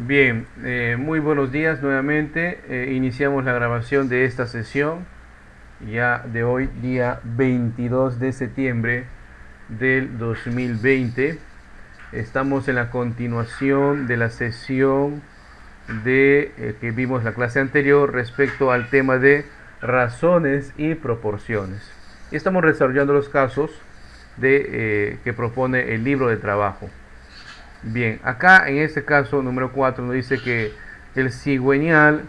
Bien, muy buenos días nuevamente. Iniciamos la grabación de esta sesión ya de hoy, día 22 de septiembre del 2020. Estamos en la continuación de la sesión que vimos la clase anterior respecto al tema de razones y proporciones. Y estamos desarrollando los casos que propone el libro de trabajo. Bien, acá en este caso número 4 nos dice que el cigüeñal,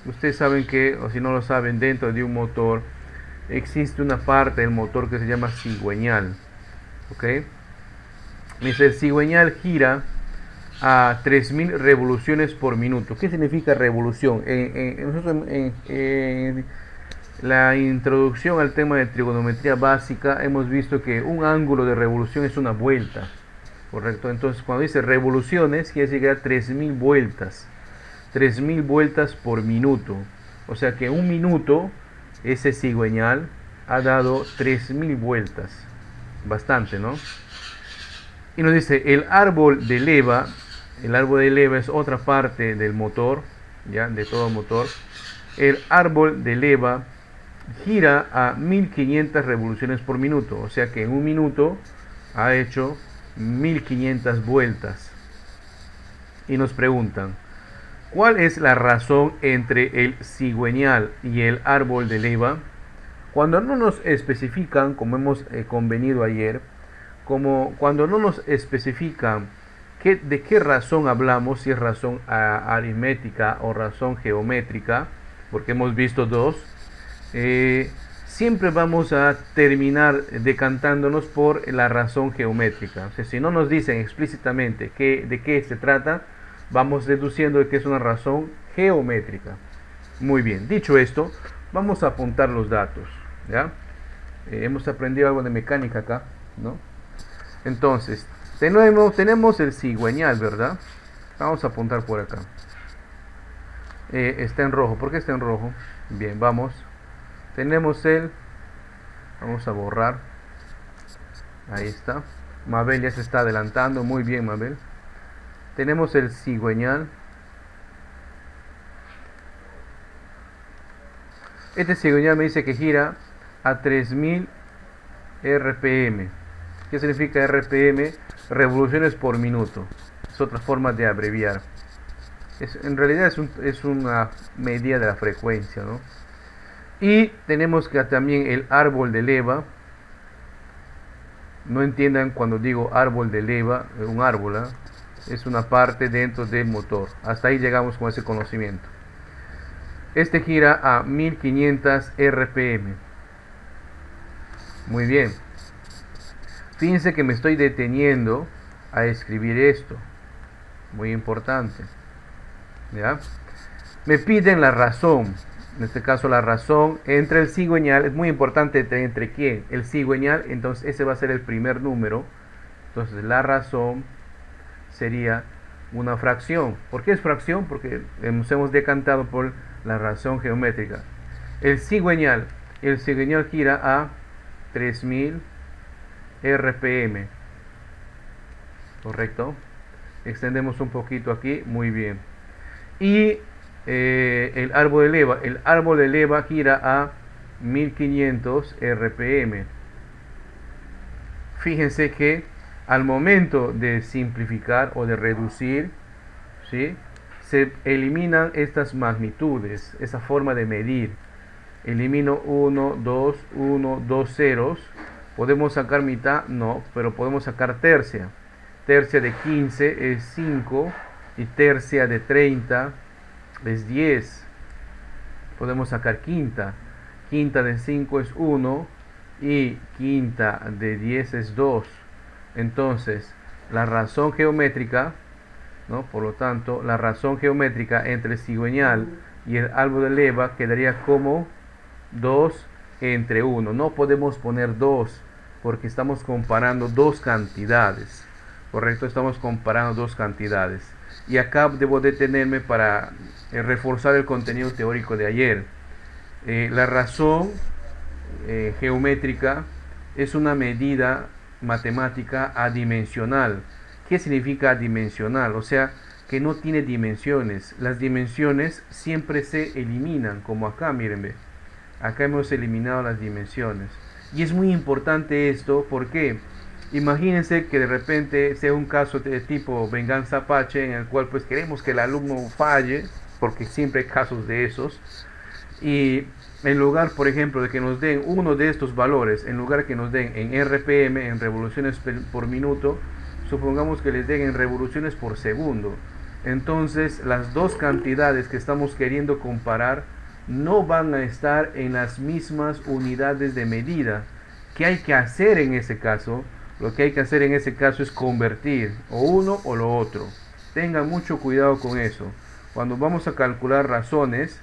ustedes saben que, o si no lo saben, dentro de un motor existe una parte del motor que se llama cigüeñal. ¿Ok? Dice, el cigüeñal gira a 3000 revoluciones por minuto. ¿Qué significa revolución? Nosotros en la introducción al tema de trigonometría básica hemos visto que un ángulo de revolución es una vuelta. Correcto, entonces cuando dice revoluciones quiere decir que da 3000 vueltas. 3000 vueltas por minuto. O sea que en un minuto ese cigüeñal ha dado 3000 vueltas. Bastante, ¿no? Y nos dice el árbol de leva. El árbol de leva es otra parte del motor, ya, de todo motor. El árbol de leva gira a 1500 revoluciones por minuto. O sea que en un minuto ha hecho 1500 vueltas. Y nos preguntan, ¿cuál es la razón entre el cigüeñal y el árbol de leva? Cuando no nos especifican, como hemos convenido ayer, cuando no nos especifican de qué razón hablamos, si es razón aritmética o razón geométrica, porque hemos visto dos, siempre vamos a terminar decantándonos por la razón geométrica. O sea, si no nos dicen explícitamente de qué se trata, vamos deduciendo que es una razón geométrica. Muy bien, dicho esto, vamos a apuntar los datos. ¿Ya? Hemos aprendido algo de mecánica acá, ¿no? Entonces, tenemos el cigüeñal, ¿verdad? Vamos a apuntar por acá. Está en rojo. ¿Por qué está en rojo? Bien, vamos. Tenemos vamos a borrar. Ahí está. Mabel ya se está adelantando. Muy bien, Mabel. Tenemos el cigüeñal. Este cigüeñal me dice que gira a 3000 RPM. ¿Qué significa RPM? Revoluciones por minuto. Es otra forma de abreviar. En realidad es una medida de la frecuencia, ¿no? Y tenemos que también el árbol de leva. No entiendan cuando digo árbol de leva, un árbol, ¿eh? Es una parte dentro del motor. Hasta ahí llegamos con ese conocimiento. Este gira a 1500 RPM. Muy bien. Fíjense que me estoy deteniendo a escribir esto. Muy importante. ¿Ya? Me piden la razón. En este caso la razón entre el cigüeñal. Es muy importante entre quién. El cigüeñal. Entonces ese va a ser el primer número. Entonces la razón sería una fracción. ¿Por qué es fracción? Porque nos hemos decantado por la razón geométrica. El cigüeñal gira a 3000 RPM. Correcto. Extendemos un poquito aquí. Muy bien. Y el árbol de leva gira a 1500 RPM. Fíjense que al momento de simplificar o de reducir, ¿sí?, se eliminan estas magnitudes, esa forma de medir. Elimino 1, 2 ceros. ¿Podemos sacar mitad? No, pero podemos sacar tercia. Tercia de 15 es 5 y tercia de 30 es 10. Podemos sacar quinta. Quinta de 5 es 1 y quinta de 10 es 2. Entonces, la razón geométrica, ¿no? Por lo tanto, la razón geométrica entre el cigüeñal y el árbol de leva quedaría como 2 entre 1. No podemos poner 2 porque estamos comparando dos cantidades. Correcto, estamos comparando dos cantidades. Y acá debo detenerme para reforzar el contenido teórico de ayer. La razón geométrica es una medida matemática adimensional. ¿Qué significa adimensional? O sea, que no tiene dimensiones. Las dimensiones siempre se eliminan, como acá, miren, ve. Acá hemos eliminado las dimensiones. Y es muy importante esto porque imagínense que de repente sea un caso de tipo venganza Apache en el cual pues queremos que el alumno falle, porque siempre hay casos de esos. Y en lugar, por ejemplo, de que nos den uno de estos valores, en lugar que nos den en RPM, en revoluciones por minuto, supongamos que les den en revoluciones por segundo. Entonces, las dos cantidades que estamos queriendo comparar no van a estar en las mismas unidades de medida. ¿Qué hay que hacer en ese caso? Lo que hay que hacer en ese caso es convertir o uno o lo otro. Tengan mucho cuidado con eso. Cuando vamos a calcular razones,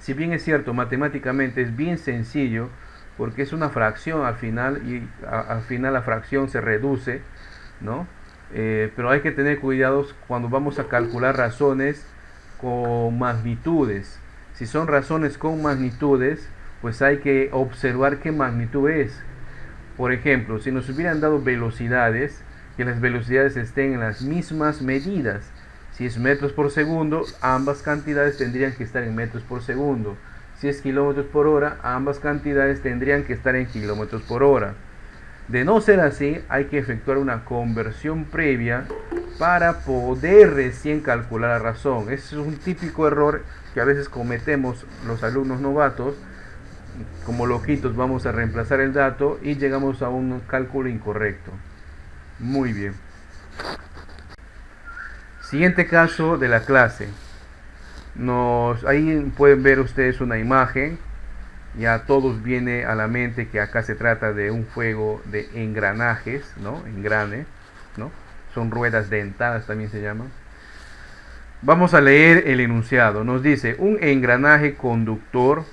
si bien es cierto, matemáticamente es bien sencillo, porque es una fracción al final y al final la fracción se reduce, ¿no? Pero hay que tener cuidados cuando vamos a calcular razones con magnitudes. Si son razones con magnitudes, pues hay que observar qué magnitud es. Por ejemplo, si nos hubieran dado velocidades, que las velocidades estén en las mismas medidas. Si es metros por segundo, ambas cantidades tendrían que estar en metros por segundo. Si es kilómetros por hora, ambas cantidades tendrían que estar en kilómetros por hora. De no ser así, hay que efectuar una conversión previa para poder recién calcular la razón. Ese es un típico error que a veces cometemos los alumnos novatos. Como loquitos vamos a reemplazar el dato y llegamos a un cálculo incorrecto. Muy bien. Siguiente caso de la clase. Ahí pueden ver ustedes una imagen. Ya a todos viene a la mente que acá se trata de un juego de engranajes, ¿no? Engrane, ¿no? Son ruedas dentadas también se llaman. Vamos a leer el enunciado. Nos dice, un engranaje conductor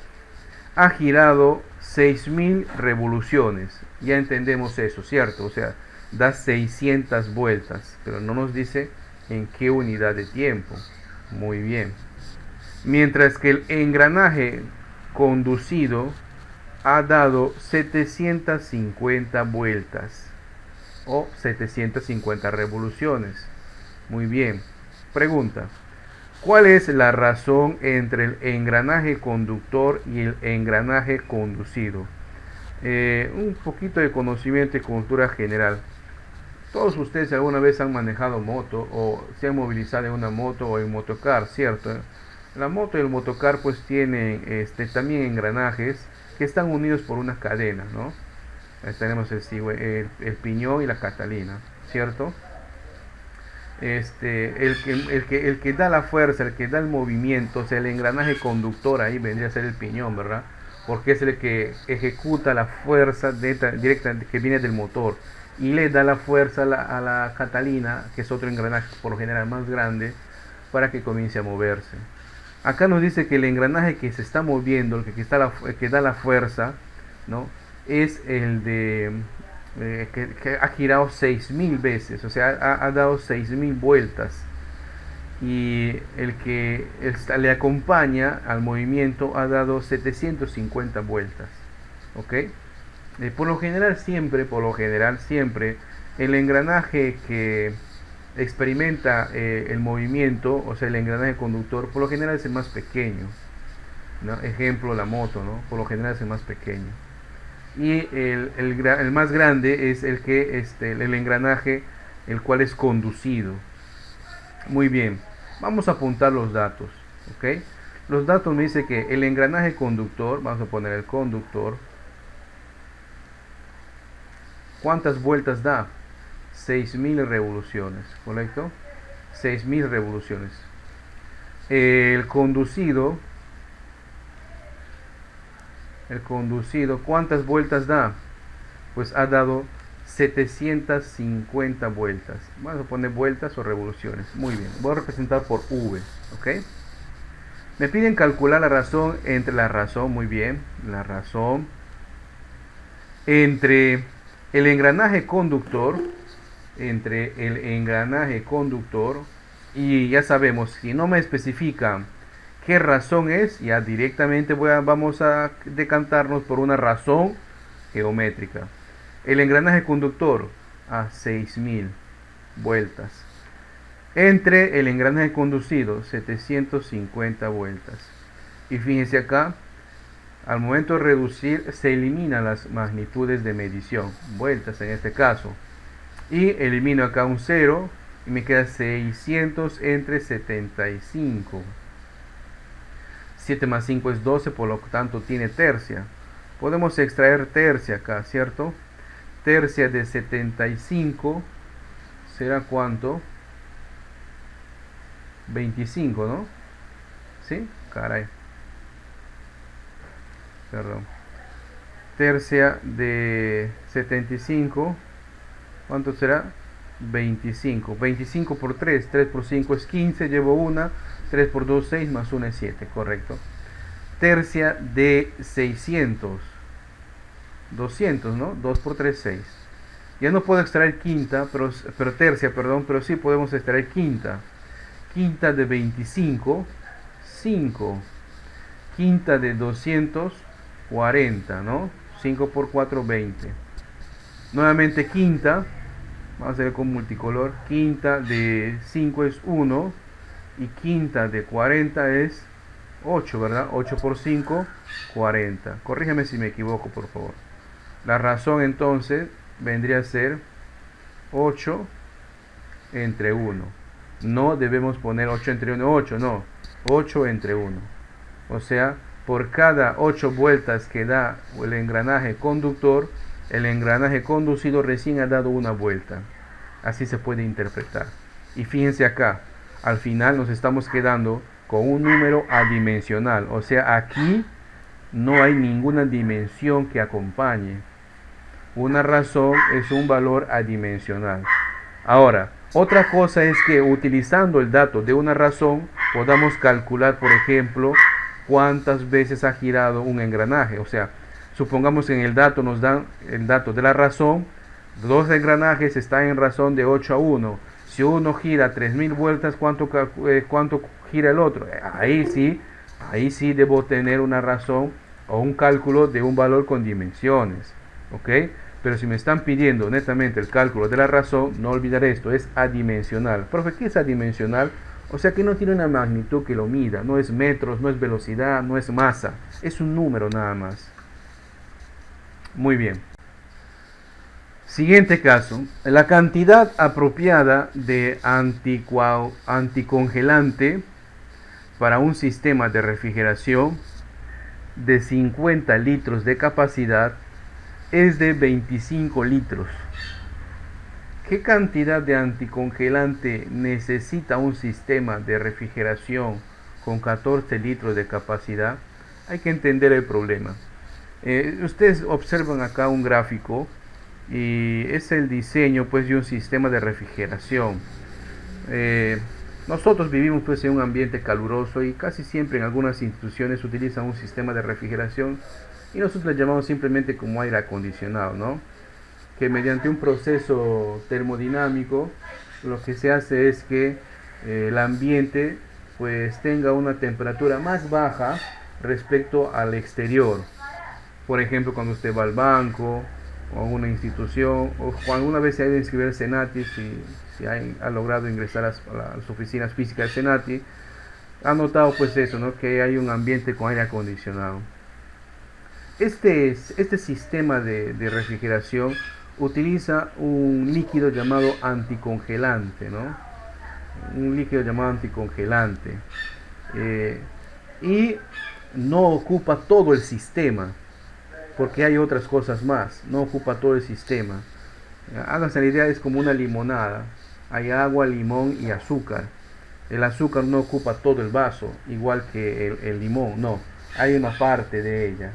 ha girado 6000 revoluciones. Ya entendemos eso, ¿cierto? O sea, da 600 vueltas, pero no nos dice en qué unidad de tiempo. Muy bien. Mientras que el engranaje conducido ha dado 750 vueltas o 750 revoluciones. Muy bien. Pregunta: ¿cuál es la razón entre el engranaje conductor y el engranaje conducido? Un poquito de conocimiento y cultura general. Todos ustedes alguna vez han manejado moto o se han movilizado en una moto o en motocar, ¿cierto? La moto y el motocar pues tienen también engranajes que están unidos por una cadena, ¿no? Tenemos el piñón y la catalina, ¿cierto? El que da la fuerza, el que da el movimiento, o sea, el engranaje conductor ahí vendría a ser el piñón, ¿verdad? Porque es el que ejecuta la fuerza directa que viene del motor y le da la fuerza a la catalina, que es otro engranaje por lo general más grande, para que comience a moverse. Acá nos dice que el engranaje que se está moviendo, el que da la fuerza, ¿no? Es el de que ha girado 6000 veces, o sea, ha dado 6000 vueltas. Y el que le acompaña al movimiento ha dado 750 vueltas. ¿Ok? Por lo general siempre, el engranaje que experimenta el movimiento, o sea, el engranaje conductor, por lo general es el más pequeño, ¿no? Ejemplo, la moto, ¿no? Por lo general es el más pequeño. Y el más grande es el engranaje el cual es conducido. Muy bien, vamos a apuntar los datos, ¿ok? Los datos me dice que el engranaje conductor, vamos a poner el conductor, ¿cuántas vueltas da? 6000 revoluciones, ¿correcto? 6000 revoluciones. El conducido, ¿cuántas vueltas da? Pues ha dado 750 vueltas. Vamos a poner vueltas o revoluciones. Muy bien, voy a representar por V, ¿ok? Me piden calcular la razón entre muy bien, la razón entre el engranaje conductor, y ya sabemos, si no me especifica qué razón es, ya directamente vamos a decantarnos por una razón geométrica. El engranaje conductor a 6000 vueltas. entre el engranaje conducido, 750 vueltas. Y fíjense acá, al momento de reducir se eliminan las magnitudes de medición, vueltas en este caso, y elimino acá un 0 y me queda 600 entre 75. 7 más 5 es 12, por lo tanto tiene tercia. Podemos extraer tercia acá, ¿cierto? Tercia de 75 será ¿cuánto? 25, ¿no? ¿Sí? Caray. Perdón. Tercia de 75, ¿cuánto será? 25. 25 por 3, 3 por 5 es 15, llevo una, 3 por 2, 6, más 1 es 7, correcto. Tercia de 600, 200, ¿no? 2 por 3, 6. Ya no puedo extraer quinta, pero tercia, perdón, pero sí podemos extraer quinta. Quinta de 25, 5. Quinta de 200, 40, ¿no? 5 por 4, 20. Nuevamente quinta, vamos a hacer con multicolor. Quinta de 5 es 1 y quinta de 40 es 8, ¿verdad? 8 por 5, 40. Corrígeme si me equivoco, por favor. La razón entonces vendría a ser 8 entre 1. No debemos poner 8 entre 1, 8, no. 8 entre 1. O sea, por cada 8 vueltas que da el engranaje conductor, el engranaje conducido recién ha dado una vuelta. Así se puede interpretar. Y fíjense acá, al final nos estamos quedando con un número adimensional. O sea, aquí no hay ninguna dimensión que acompañe. Una razón es un valor adimensional. Ahora, otra cosa es que utilizando el dato de una razón, podamos calcular, por ejemplo, cuántas veces ha girado un engranaje. O sea, supongamos que en el dato nos dan el dato de la razón, dos engranajes están en razón de 8 a 1. Si uno gira 3000 vueltas, ¿cuánto gira el otro? Ahí sí debo tener una razón o un cálculo de un valor con dimensiones. ¿Ok? Pero si me están pidiendo netamente el cálculo de la razón, no olvidar esto, es adimensional. Profe, ¿qué es adimensional? O sea que no tiene una magnitud que lo mida, no es metros, no es velocidad, no es masa, es un número nada más. Muy bien. Siguiente caso, la cantidad apropiada de anticongelante para un sistema de refrigeración de 50 litros de capacidad es de 25 litros. ¿Qué cantidad de anticongelante necesita un sistema de refrigeración con 14 litros de capacidad? Hay que entender el problema. Ustedes observan acá un gráfico y es el diseño pues de un sistema de refrigeración. Nosotros vivimos pues en un ambiente caluroso y casi siempre en algunas instituciones utilizan un sistema de refrigeración y nosotros le llamamos simplemente como aire acondicionado, ¿no? Que mediante un proceso termodinámico lo que se hace es que el ambiente pues tenga una temperatura más baja respecto al exterior. Por ejemplo, cuando usted va al banco o a una institución, o cuando alguna vez se ha ido a inscribir al Senati, si ha logrado ingresar a las oficinas físicas del Senati, ha notado pues eso, ¿no? Que hay un ambiente con aire acondicionado. Este sistema de refrigeración utiliza un líquido llamado anticongelante, ¿no? Un líquido llamado anticongelante. Y no ocupa todo el sistema, porque hay otras cosas más. No ocupa todo el sistema. Háganse la idea, es como una limonada. Hay agua, limón y azúcar. El azúcar no ocupa todo el vaso, igual que el limón, no. Hay una parte de ella.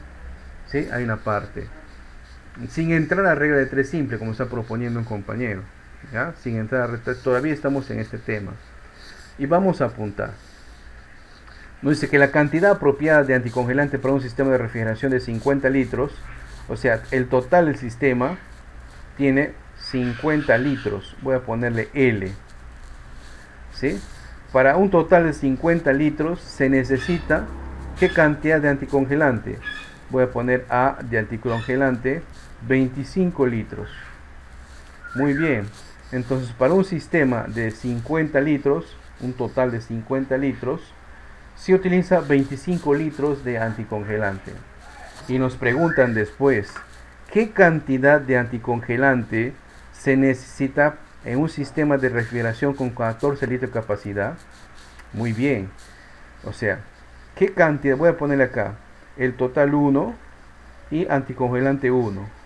¿Sí? Hay una parte. Sin entrar a la regla de 3 simple, como está proponiendo un compañero. ¿Ya? Sin entrar a regla 3, todavía estamos en este tema. Y vamos a apuntar. Nos dice que la cantidad apropiada de anticongelante para un sistema de refrigeración de 50 litros, o sea, el total del sistema tiene 50 litros. Voy a ponerle L. ¿Sí? Para un total de 50 litros se necesita, ¿qué cantidad de anticongelante? Voy a poner A de anticongelante, 25 litros. Muy bien. Entonces, para un sistema de 50 litros, un total de 50 litros, se utiliza 25 litros de anticongelante. Y nos preguntan después, ¿qué cantidad de anticongelante se necesita en un sistema de refrigeración con 14 litros de capacidad? Muy bien. O sea, ¿qué cantidad? Voy a ponerle acá el total 1 y anticongelante 1.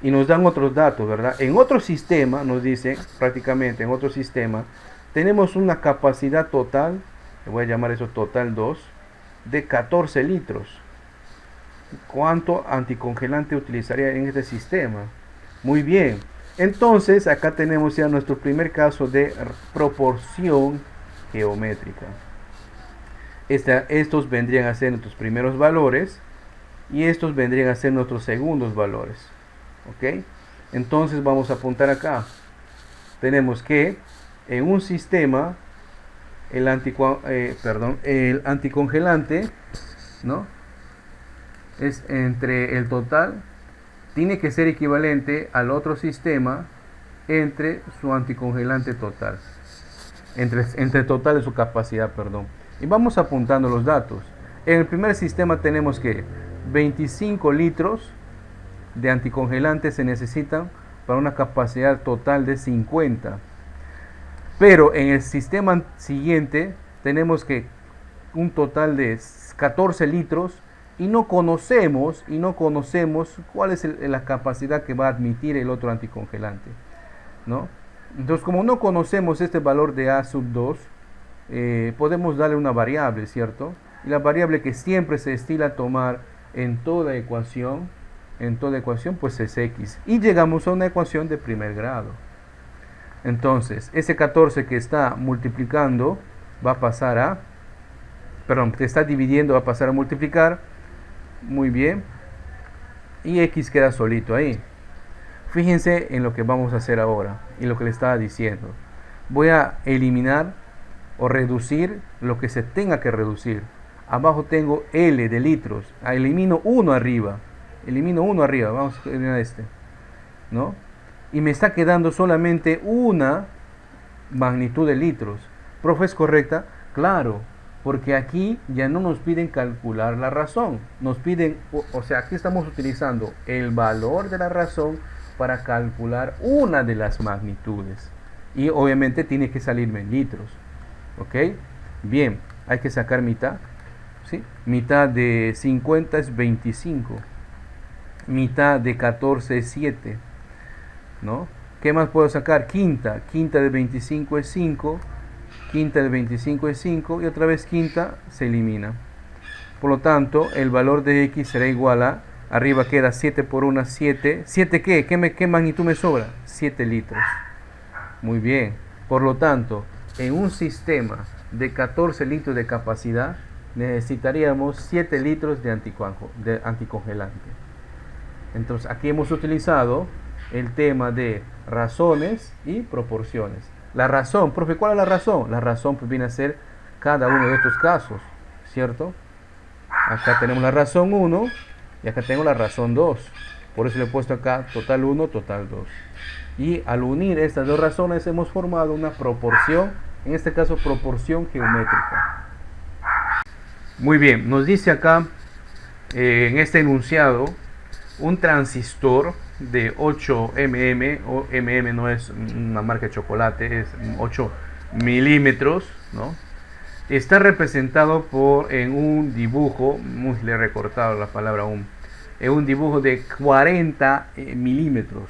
Y nos dan otros datos, ¿verdad? En otro sistema, nos dicen, prácticamente en otro sistema, tenemos una capacidad total, le voy a llamar eso total 2, de 14 litros. ¿Cuánto anticongelante utilizaría en este sistema? Muy bien. Entonces, acá tenemos ya nuestro primer caso de proporción geométrica. Estos vendrían a ser nuestros primeros valores y estos vendrían a ser nuestros segundos valores. ¿Ok? Entonces vamos a apuntar acá. Tenemos que en un sistema el anticongelante, ¿no?, es entre el total, tiene que ser equivalente al otro sistema entre su anticongelante total, entre el total de su capacidad, perdón. Y vamos apuntando los datos. En el primer sistema tenemos que 25 litros de anticongelante se necesitan para una capacidad total de 50. Pero en el sistema siguiente tenemos que un total de 14 litros y no conocemos cuál es la capacidad que va a admitir el otro anticongelante, ¿no? Entonces, como no conocemos este valor de A sub 2, podemos darle una variable, ¿cierto? Y la variable que siempre se estila a tomar en toda ecuación, pues es X. Y llegamos a una ecuación de primer grado. Entonces, ese 14 que está multiplicando va a pasar a, que está dividiendo va a pasar a multiplicar. Muy bien. Y X queda solito ahí. Fíjense en lo que vamos a hacer ahora y lo que le estaba diciendo. Voy a eliminar o reducir lo que se tenga que reducir. Abajo tengo L de litros. Elimino uno arriba. Vamos a eliminar este, ¿no? Y me está quedando solamente una magnitud de litros. ¿Profe, es correcta? Claro, porque aquí ya no nos piden calcular la razón. Nos piden, o sea, aquí estamos utilizando el valor de la razón para calcular una de las magnitudes. Y obviamente tiene que salirme en litros. ¿Ok? Bien, hay que sacar mitad. ¿Sí? Mitad de 50 es 25. Mitad de 14 es 7. ¿No? ¿Qué más puedo sacar? Quinta de 25 es 5, quinta de 25 es 5 y otra vez quinta se elimina. Por lo tanto, el valor de X será igual a, arriba queda 7 por 1, 7. ¿7 qué? ¿Qué magnitud me sobra? 7 litros. Muy bien. Por lo tanto, en un sistema de 14 litros de capacidad, necesitaríamos 7 litros de anticongelante. Entonces, aquí hemos utilizado el tema de razones y proporciones. La razón, profe, ¿cuál es la razón? La razón pues viene a ser cada uno de estos casos, ¿cierto? Acá tenemos la razón 1 y acá tengo la razón 2. Por eso le he puesto acá total 1, total 2. Y al unir estas dos razones hemos formado una proporción, en este caso proporción geométrica. Muy bien, nos dice acá en este enunciado un transistor de 8 mm, o mm no es una marca de chocolate, es 8 milímetros, ¿no? Está representado en un dibujo, le he recortado la palabra en un dibujo de 40 milímetros.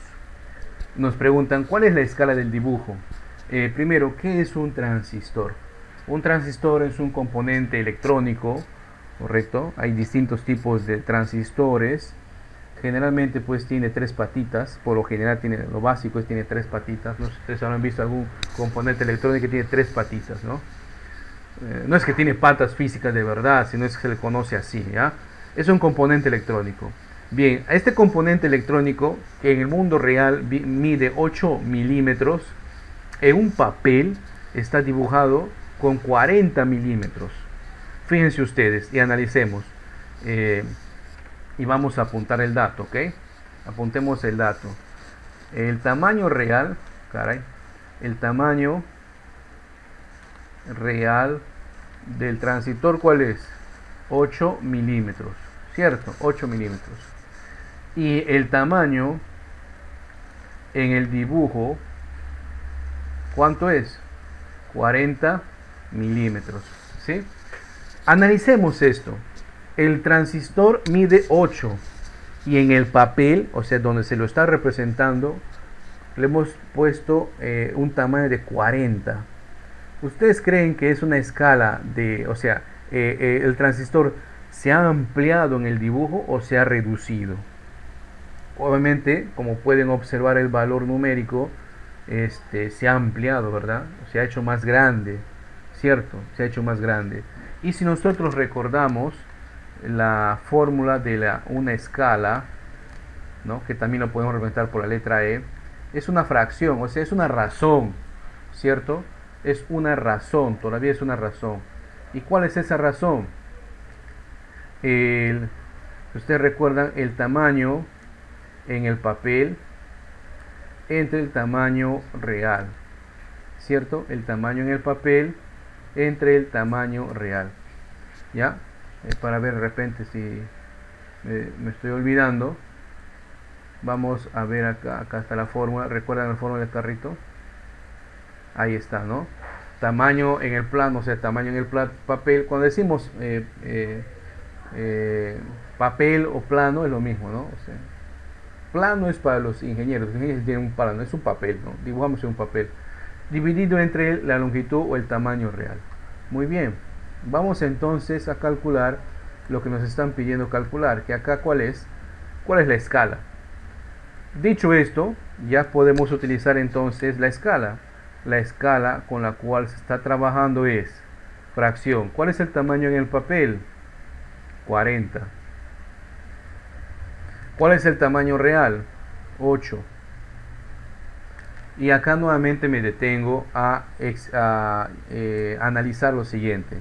Nos preguntan, ¿cuál es la escala del dibujo? Primero, ¿qué es un transistor? Un transistor es un componente electrónico, ¿correcto? Hay distintos tipos de transistores. Generalmente pues tiene 3 patitas, por lo general lo básico tiene 3 patitas. No sé si ustedes habrán visto algún componente electrónico que tiene 3 patitas, ¿no? No es que tiene patas físicas de verdad, sino es que se le conoce así, ¿ya? Es un componente electrónico. Bien, este componente electrónico, que en el mundo real mide 8 milímetros, en un papel está dibujado con 40 milímetros. Fíjense ustedes y analicemos. Y vamos a apuntar el dato, ¿ok? Apuntemos el dato. El tamaño real, caray, el tamaño real del transistor, ¿cuál es? 8 milímetros, ¿cierto? 8 milímetros. Y el tamaño en el dibujo, ¿cuánto es? 40 milímetros, ¿sí? Analicemos esto. El transistor mide 8 y en el papel, o sea, donde se lo está representando, le hemos puesto un tamaño de 40. ¿Ustedes creen que es una escala de, o sea, el transistor se ha ampliado en el dibujo o se ha reducido? Obviamente, como pueden observar, el valor numérico se ha ampliado, ¿verdad? Se ha hecho más grande, ¿cierto? Se ha hecho más grande. Y si nosotros recordamos la fórmula de una escala, ¿no? Que también lo podemos representar por la letra E, es una fracción, o sea, es una razón, ¿cierto? Es una razón, todavía es una razón. ¿Y cuál es esa razón? Ustedes recuerdan el tamaño en el papel entre el tamaño real, ¿cierto? El tamaño en el papel entre el tamaño real, ¿ya? Para ver de repente si me estoy olvidando. Vamos a ver acá está la fórmula. ¿Recuerdan la fórmula del carrito? Ahí está, ¿no? Tamaño en el plano, o sea, tamaño en el papel. Cuando decimos papel o plano es lo mismo, ¿no? O sea, plano es para los ingenieros. Los ingenieros tienen un plano, es un papel, ¿no? Dibujamos en un papel. Dividido entre la longitud o el tamaño real. Muy bien. Vamos entonces a calcular lo que nos están pidiendo calcular. Que acá, ¿cuál es? ¿Cuál es la escala? Dicho esto, ya podemos utilizar entonces la escala. La escala con la cual se está trabajando es fracción. ¿Cuál es el tamaño en el papel? 40. ¿Cuál es el tamaño real? 8. Y acá nuevamente me detengo a analizar lo siguiente.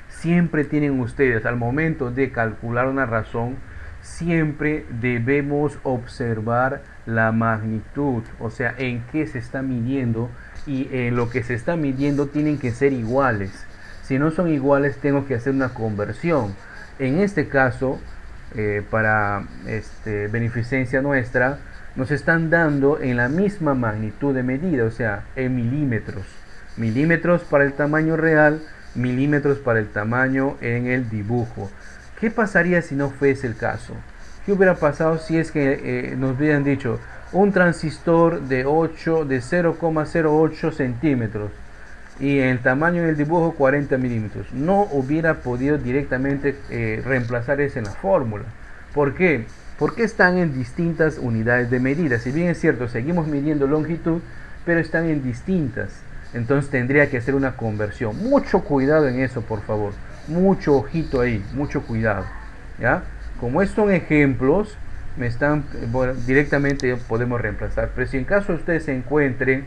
Siempre tienen ustedes, al momento de calcular una razón, siempre debemos observar la magnitud, o sea, en qué se está midiendo, y en lo que se está midiendo tienen que ser iguales. Si no son iguales, tengo que hacer una conversión. En este caso, para beneficencia nuestra, nos están dando en la misma magnitud de medida, o sea, en milímetros. Milímetros para el tamaño real, milímetros para el tamaño en el dibujo. ¿Qué pasaría si no fuese el caso? ¿Qué hubiera pasado si es que nos hubieran dicho un transistor de 0,08 centímetros y el tamaño en el dibujo 40 milímetros? No hubiera podido directamente reemplazar eso en la fórmula. ¿Por qué? Porque están en distintas unidades de medida. Si bien es cierto, seguimos midiendo longitud, pero están en distintas. Entonces tendría que hacer una conversión. Mucho cuidado en eso, por favor. Mucho ojito ahí, mucho cuidado, ¿ya? Como estos son ejemplos, directamente podemos reemplazar. Pero si en caso ustedes se encuentren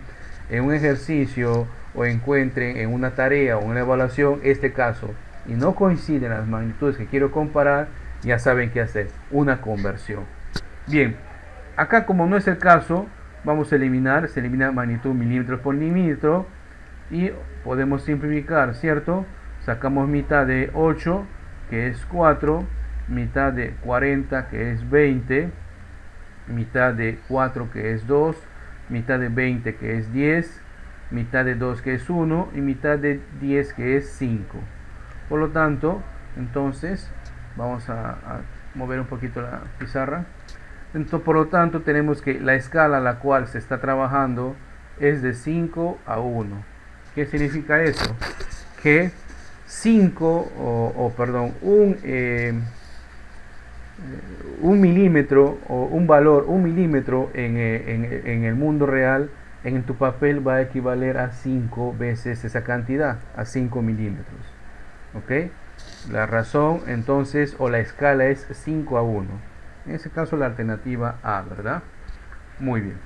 en un ejercicio o encuentren en una tarea o una evaluación este caso y no coinciden las magnitudes que quiero comparar, ya saben qué hacer, una conversión. Bien, acá como no es el caso, vamos a eliminar, se elimina magnitud milímetros por milímetro y podemos simplificar, ¿cierto? Sacamos mitad de 8, que es 4, mitad de 40, que es 20, mitad de 4, que es 2, mitad de 20, que es 10, mitad de 2, que es 1, y mitad de 10, que es 5. Por lo tanto, entonces, vamos a mover un poquito la pizarra. Entonces, por lo tanto, tenemos que la escala a la cual se está trabajando es de 5 a 1. ¿Qué significa eso? Que 5, un milímetro o un valor, un milímetro en el mundo real, en tu papel va a equivaler a 5 veces esa cantidad, a 5 milímetros. ¿Ok? La razón entonces, o la escala es 5 a 1. En ese caso la alternativa A, ¿verdad? Muy bien.